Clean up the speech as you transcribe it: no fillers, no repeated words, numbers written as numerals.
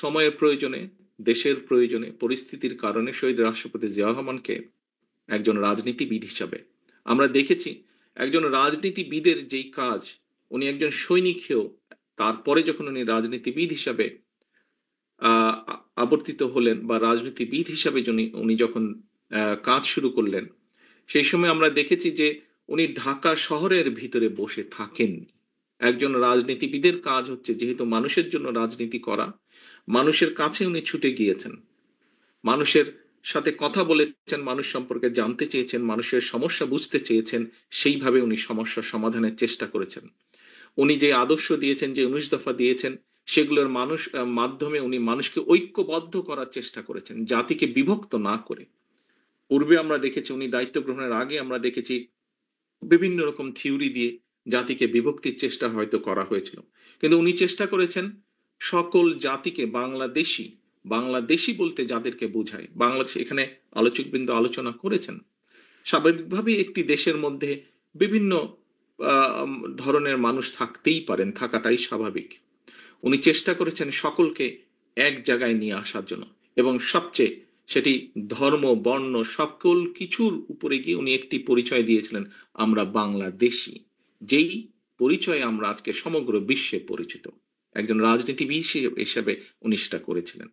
সময়ের প্রয়োজনে, দেশের প্রয়োজনে, পরিস্থিতির কারণে শহীদ রাষ্ট্রপতি জিয়া রহমানকে একজন রাজনীতিবিদ হিসাবে আমরা দেখেছি। একজন রাজনীতিবিদের যেই কাজ, উনি একজন সৈনিক হয়েও তারপরে যখন উনি রাজনীতিবিদ হিসাবে আবর্তিত হলেন বা রাজনীতিবিদ হিসাবে উনি যখন কাজ শুরু করলেন, সেই সময় আমরা দেখেছি যে উনি ঢাকা শহরের ভিতরে বসে থাকেননি। একজন রাজনীতিবিদের কাজ হচ্ছে যেহেতু মানুষের জন্য রাজনীতি করা, মানুষের কাছে উনি ছুটে গিয়েছেন, মানুষের সাথে কথা বলেছেন, মানুষ সম্পর্কে জানতে চেয়েছেন, মানুষের সমস্যা বুঝতে চেয়েছেন, সেইভাবে উনি সমস্যা সমাধানের চেষ্টা করেছেন। উনি যে আদর্শ দিয়েছেন, যে 19 দফা দিয়েছেন, সেগুলোর মাধ্যমে উনি মানুষকে ঐক্যবদ্ধ করার চেষ্টা করেছেন, জাতিকে বিভক্ত না করে। পূর্বে আমরা দেখেছি উনি দায়িত্ব গ্রহণের আগে আমরা দেখেছি বিভিন্ন রকম থিওরি দিয়ে জাতিকে বিভক্তির চেষ্টা হয়তো করা হয়েছিল, কিন্তু উনি চেষ্টা করেছেন সকল জাতিকে বাংলাদেশি, বাংলাদেশি বলতে যাদেরকে বোঝায়, বাংলাদেশ এখানে আলোচকবৃন্দ আলোচনা করেছেন। স্বাভাবিকভাবেই একটি দেশের মধ্যে বিভিন্ন ধরনের মানুষ থাকতেই পারেন, থাকাটাই স্বাভাবিক। উনি চেষ্টা করেছেন সকলকে এক জায়গায় নিয়ে আসার জন্য, এবং সবচেয়ে সেটি ধর্ম, বর্ণ সকল কিছুর উপরে গিয়ে উনি একটি পরিচয় দিয়েছিলেন, আমরা বাংলাদেশি, যেই পরিচয়ে আমরা আজকে সমগ্র বিশ্বে পরিচিত। একজন রাজনীতিবিদ হিসেবে উনি সেটা করেছিলেন।